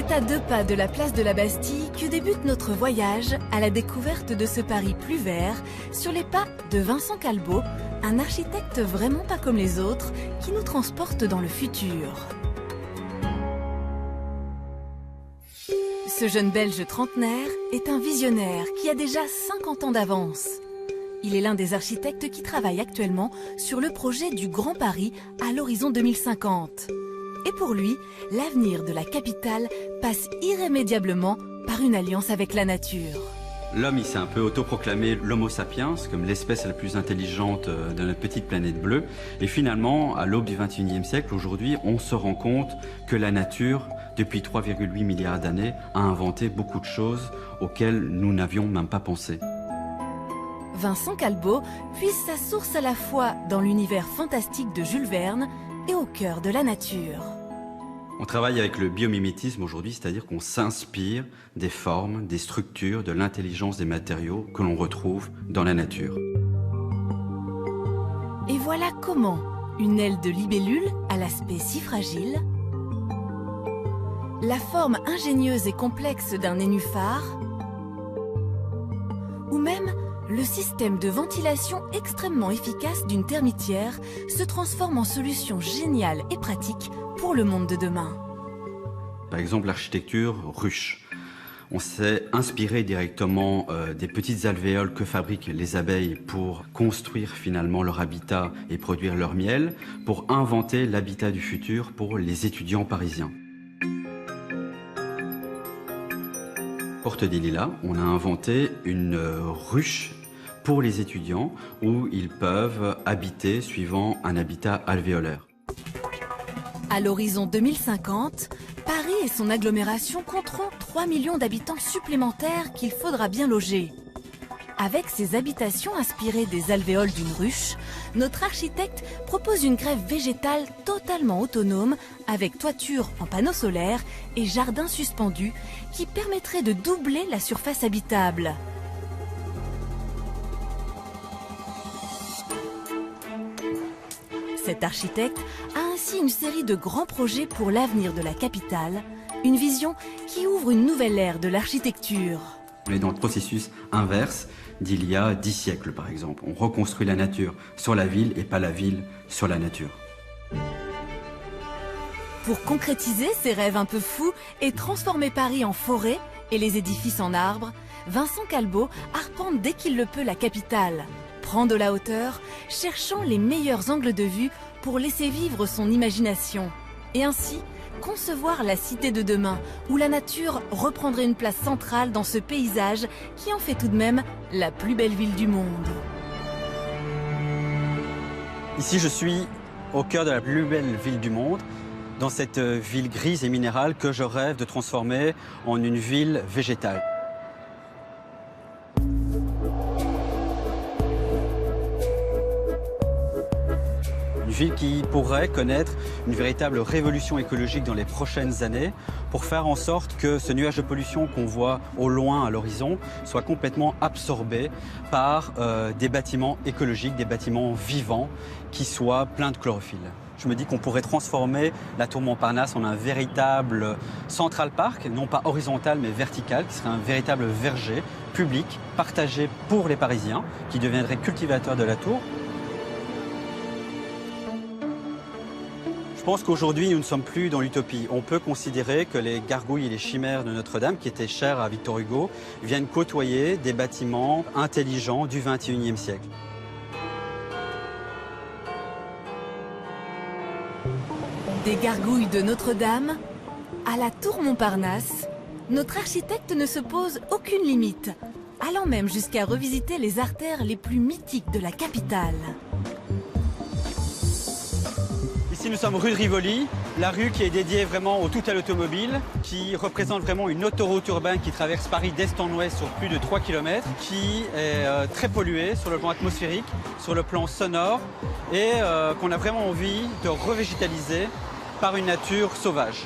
C'est à 2 pas de la place de la Bastille que débute notre voyage à la découverte de ce Paris plus vert, sur les pas de Vincent Calbeau, un architecte vraiment pas comme les autres, qui nous transporte dans le futur. Ce jeune Belge trentenaire est un visionnaire qui a déjà 50 ans d'avance. Il est l'un des architectes qui travaille actuellement sur le projet du Grand Paris à l'horizon 2050. Et pour lui, l'avenir de la capitale passe irrémédiablement par une alliance avec la nature. L'homme, il s'est un peu autoproclamé l'homo sapiens, comme l'espèce la plus intelligente de notre petite planète bleue. Et finalement, à l'aube du XXIe siècle, aujourd'hui, on se rend compte que la nature, depuis 3,8 milliards d'années, a inventé beaucoup de choses auxquelles nous n'avions même pas pensé. Vincent Calbeau puise sa source à la fois dans l'univers fantastique de Jules Verne et au cœur de la nature. On travaille avec le biomimétisme aujourd'hui, c'est-à-dire qu'on s'inspire des formes, des structures, de l'intelligence des matériaux que l'on retrouve dans la nature. Et voilà comment une aile de libellule à l'aspect si fragile, la forme ingénieuse et complexe d'un nénuphar, ou même le système de ventilation extrêmement efficace d'une termitière se transforme en solution géniale et pratique pour le monde de demain. Par exemple, l'architecture ruche. On s'est inspiré directement des petites alvéoles que fabriquent les abeilles pour construire finalement leur habitat et produire leur miel, pour inventer l'habitat du futur pour les étudiants parisiens. Porte des Lilas, on a inventé une ruche pour les étudiants où ils peuvent habiter suivant un habitat alvéolaire. À l'horizon 2050, Paris et son agglomération compteront 3 millions d'habitants supplémentaires qu'il faudra bien loger. Avec ces habitations inspirées des alvéoles d'une ruche, notre architecte propose une grève végétale totalement autonome avec toiture en panneaux solaires et jardins suspendus qui permettrait de doubler la surface habitable. Cet architecte a ainsi une série de grands projets pour l'avenir de la capitale, une vision qui ouvre une nouvelle ère de l'architecture. On est dans le processus inverse d'il y a 10 siècles par exemple. On reconstruit la nature sur la ville et pas la ville sur la nature. Pour concrétiser ces rêves un peu fous et transformer Paris en forêt et les édifices en arbres, Vincent Calbeau arpente dès qu'il le peut la capitale, prend de la hauteur, cherchant les meilleurs angles de vue pour laisser vivre son imagination et ainsi concevoir la cité de demain où la nature reprendrait une place centrale dans ce paysage qui en fait tout de même la plus belle ville du monde. Ici, je suis au cœur de la plus belle ville du monde, dans cette ville grise et minérale que je rêve de transformer en une ville végétale. Une ville qui pourrait connaître une véritable révolution écologique dans les prochaines années pour faire en sorte que ce nuage de pollution qu'on voit au loin à l'horizon soit complètement absorbé par des bâtiments écologiques, des bâtiments vivants qui soient pleins de chlorophylle. Je me dis qu'on pourrait transformer la tour Montparnasse en un véritable Central Park, non pas horizontal mais vertical, qui serait un véritable verger public, partagé pour les Parisiens, qui deviendraient cultivateurs de la tour. Je pense qu'aujourd'hui, nous ne sommes plus dans l'utopie. On peut considérer que les gargouilles et les chimères de Notre-Dame, qui étaient chères à Victor Hugo, viennent côtoyer des bâtiments intelligents du XXIe siècle. Des gargouilles de Notre-Dame à la tour Montparnasse, notre architecte ne se pose aucune limite, allant même jusqu'à revisiter les artères les plus mythiques de la capitale. Ici, nous sommes rue de Rivoli, la rue qui est dédiée vraiment au tout à l'automobile, qui représente vraiment une autoroute urbaine qui traverse Paris d'est en ouest sur plus de 3 km, qui est très polluée sur le plan atmosphérique, sur le plan sonore, et qu'on a vraiment envie de revégétaliser par une nature sauvage.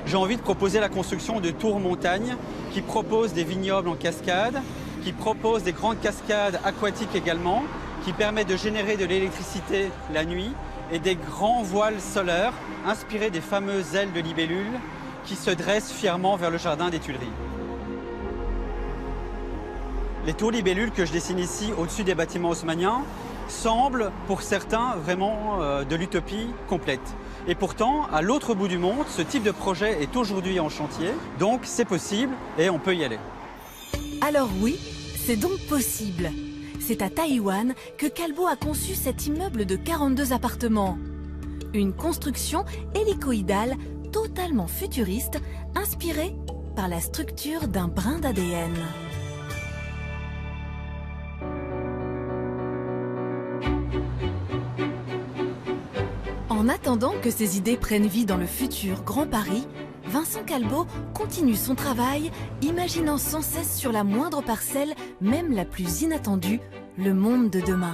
J'ai envie de proposer la construction de tours montagnes qui proposent des vignobles en cascade, qui proposent des grandes cascades aquatiques également, qui permettent de générer de l'électricité la nuit et des grands voiles solaires inspirés des fameuses ailes de libellules qui se dressent fièrement vers le jardin des Tuileries. Les tours libellules que je dessine ici au-dessus des bâtiments haussmanniens semblent pour certains vraiment de l'utopie complète. Et pourtant, à l'autre bout du monde, ce type de projet est aujourd'hui en chantier, donc c'est possible et on peut y aller. Alors oui, c'est donc possible. C'est à Taïwan que Calbo a conçu cet immeuble de 42 appartements. Une construction hélicoïdale totalement futuriste, inspirée par la structure d'un brin d'ADN. En attendant que ses idées prennent vie dans le futur Grand Paris, Vincent Calbo continue son travail, imaginant sans cesse sur la moindre parcelle, même la plus inattendue, le monde de demain.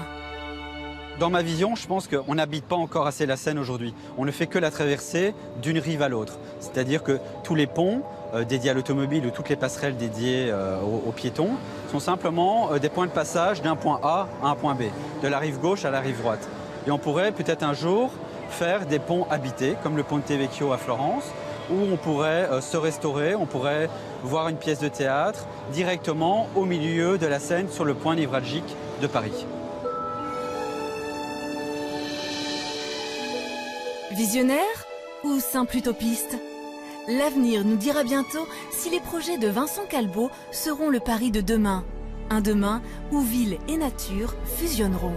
Dans ma vision, je pense qu'on n'habite pas encore assez la Seine aujourd'hui. On ne fait que la traversée d'une rive à l'autre. C'est-à-dire que tous les ponts dédiés à l'automobile ou toutes les passerelles dédiées aux piétons sont simplement des points de passage d'un point A à un point B, de la rive gauche à la rive droite. Et on pourrait peut-être un jour faire des ponts habités, comme le Ponte Vecchio à Florence, où on pourrait se restaurer, on pourrait voir une pièce de théâtre directement au milieu de la Seine sur le point névralgique de Paris. Visionnaire ou simple utopiste? L'avenir nous dira bientôt si les projets de Vincent Calbo seront le Paris de demain. Un demain où ville et nature fusionneront.